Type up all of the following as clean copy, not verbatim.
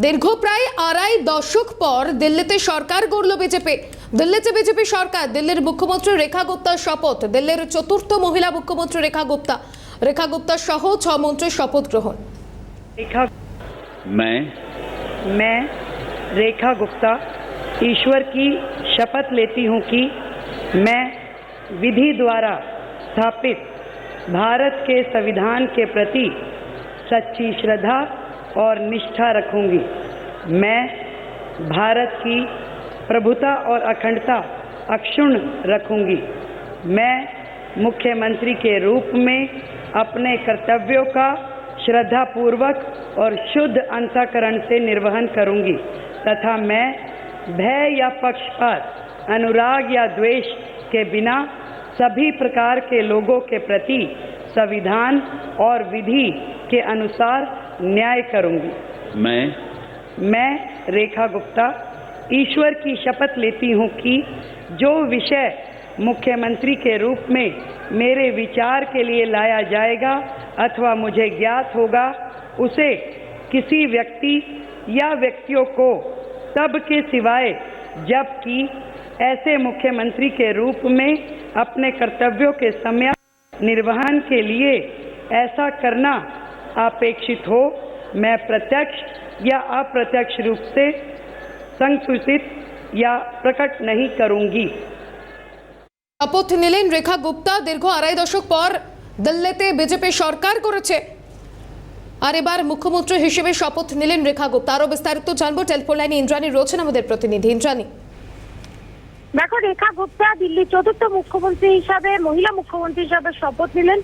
দীর্ঘ প্রায় আড়াই দশক পর দিল্লিতে সরকার গড়ল বিজেপি। দিল্লিতে বিজেপি সরকার, দিল্লির মুখ্যমন্ত্রী রেখা গুপ্তার শপথ। দিল্লির চতুর্থ মহিলা মুখ্যমন্ত্রী রেখা গুপ্তা সহ 6 মন্ত্রীর শপথ গ্রহণ। मैं रेखा गुप्ता ईश्वर की शपथ लेती हूं कि मैं विधि द्वारा स्थापित भारत के संविधान के प्रति सच्ची श्रद्धा और निष्ठा रखूंगी। मैं भारत की प्रभुता और अखंडता अक्षुण्ण रखूंगी। मैं मुख्यमंत्री के रूप में अपने कर्तव्यों का श्रद्धापूर्वक और शुद्ध अंतःकरण से निर्वहन करूंगी तथा मैं भय या पक्षपात, अनुराग या द्वेष के बिना सभी प्रकार के लोगों के प्रति संविधान और विधि के अनुसार न्याय करूंगी। मैं रेखा गुप्ता ईश्वर की शपथ लेती हूं कि जो विषय मुख्यमंत्री के रूप में मेरे विचार के लिए लाया जाएगा अथवा मुझे ज्ञात होगा, उसे किसी व्यक्ति या व्यक्तियों को तब के सिवाय जबकि ऐसे मुख्यमंत्री के रूप में अपने कर्तव्यों के समय निर्वहन के लिए ऐसा करना अपेक्षित हो, मैं प्रत्यक्ष या अप्रत्यक्ष रूप से संसूचित या प्रकट नहीं करूंगी। শপথ নিলেন রেখা গুপ্তা। দীর্ঘ আড়াই দশক পর দিল্লিতে বিজেপি সরকার করেছে, আর এবার মুখ্যমন্ত্রী হিসেবে শপথ নিলেন রেখা গুপ্তা। আরো বিস্তারিত জানবো, টেলিফোন লাইনে ইন্দ্রাণী রয়েছেন আমাদের প্রতিনিধি। ইন্দ্রাণী, দেখো, রেখা গুপ্তা দিল্লির চতুর্থ মুখ্যমন্ত্রী হিসাবে, মহিলা মুখ্যমন্ত্রী হিসাবে শপথ নিলেন।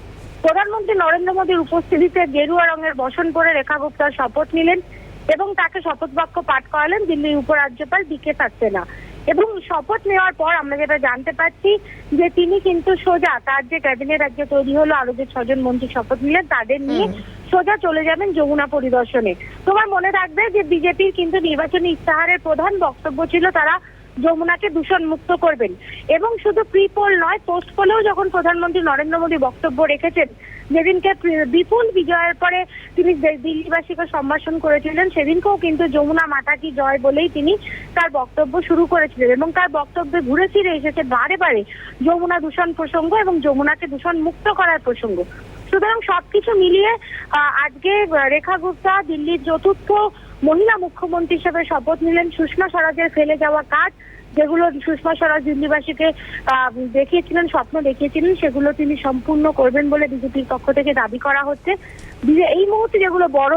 প্রধানমন্ত্রী নরেন্দ্র মোদীর উপস্থিতিতে গেরুয়া রঙের বসন পরে রেখা গুপ্তা শপথ নিলেন এবং তাকে শপথ বাক্য পাঠ করালেন দিল্লির উপরাজ্যপাল ডি.কে. সাক্সেনা। এবং শপথ নেওয়ার পর আমরা যেটা জানতে পারছি যে তিনি কিন্তু সোজা তার যে ক্যাবিনেট রাজ্য তৈরি হলো, আরো যে 6 জন মন্ত্রী শপথ নিলেন তাদের নিয়ে সোজা চলে যাবেন যমুনা পরিদর্শনে। তোমার মনে রাখবে যে বিজেপির কিন্তু নির্বাচনী ইস্তাহারের প্রধান বক্তব্য ছিল তারা যমুনাকে দূষণ মুক্ত করবেন। এবং শুধু প্রি পোল নয়, পোস্ট পোলেও যখন প্রধানমন্ত্রী নরেন্দ্র মোদী বক্তব্য রেখেছেন, যেদিনকে বিপুল বিজয়ের পরে তিনি দিল্লিবাসীকে সম্ভাষণ করেছিলেন, সেদিনকেও কিন্তু যমুনা মাতা কি জয় বলেই তিনি তার বক্তব্য শুরু করেছিলেন এবং তার বক্তব্যে ঘুরে ফিরে এসেছে বারে বারে যমুনা দূষণ প্রসঙ্গ এবং যমুনাকে দূষণ মুক্ত করার প্রসঙ্গ। সুতরাং সবকিছু মিলিয়ে আজকে রেখা গুপ্তা দিল্লির চতুর্থ মহিলা মুখ্যমন্ত্রী হিসেবে শপথ নিলেন। সুষমা স্বরাজের ফেলে যাওয়া কাজ, যেগুলো সুষমা স্বরাজ দিল্লিবাসীকে দেখিয়েছিলেন, স্বপ্ন দেখিয়েছিলেন, সেগুলো তিনি সম্পূর্ণ করবেন বলে বিজেপির পক্ষ থেকে দাবি করা হচ্ছে। এই মুহূর্তে যেগুলো বড়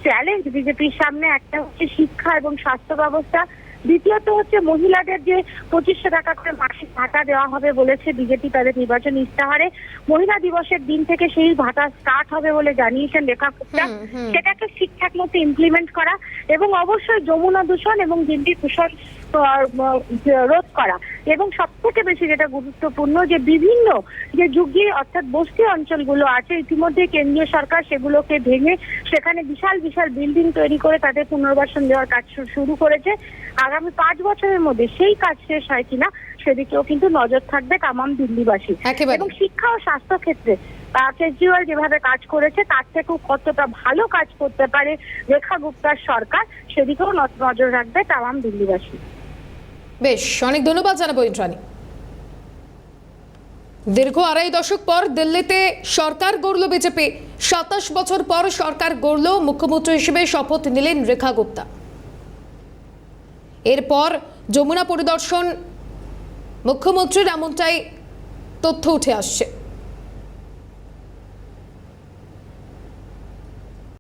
চ্যালেঞ্জ বিজেপির সামনে, একটা হচ্ছে শিক্ষা এবং স্বাস্থ্য ব্যবস্থা, দ্বিতীয়ত হচ্ছে মহিলাদের যে 2500 টাকা করে মাসিক ভাতা দেওয়া হবে বলেছে বিজেপি তাদের নির্বাচনী ইস্তাহারে। মহিলা দিবসের দিন থেকে সেই ভাতা স্টার্ট হবে বলে জানিয়েছেন রেখা গুপ্তা। সেটাকে ঠিকঠাক মতো ইমপ্লিমেন্ট করা এবং অবশ্যই যমুনা দূষণ এবং দিল্লি দূষণ রোধ করা। এবং সব থেকে বেশি যেটা গুরুত্বপূর্ণ, যে বিভিন্ন যে যুগে অর্থাৎ বস্তি অঞ্চলগুলো আছে, ইতিমধ্যে কেন্দ্রীয় সরকার সেগুলোকে ভেঙে সেখানে বিশাল বিশাল বিল্ডিং তৈরি করে তাদের পুনর্বাসন দেওয়ার কাজ শুরু করেছে। আগামী 5 বছরের মধ্যে সেই কাজ শেষ হয় কিনা সেদিকেও কিন্তু নজর থাকবে তামাম দিল্লিবাসী। এবং শিক্ষা ও স্বাস্থ্য ক্ষেত্রে কেজরিওয়াল যেভাবে কাজ করেছে তার থেকেও কতটা ভালো কাজ করতে পারে রেখা গুপ্তার সরকার, সেদিকেও নজর রাখবে তামাম দিল্লিবাসী। বেশ, অনেক ধন্যবাদ জানাবো ইন্দ্রাণী। দীর্ঘ আড়াই দশক পর দিল্লিতে সরকার গড়ল বিজেপি। 27 বছর পর সরকার গড়ল, মুখ্যমন্ত্রী হিসেবে শপথ নিলেন রেখা গুপ্তা। এরপর যমুনা পরিদর্শন মুখ্যমন্ত্রীর, এমনটাই তথ্য উঠে আসছে।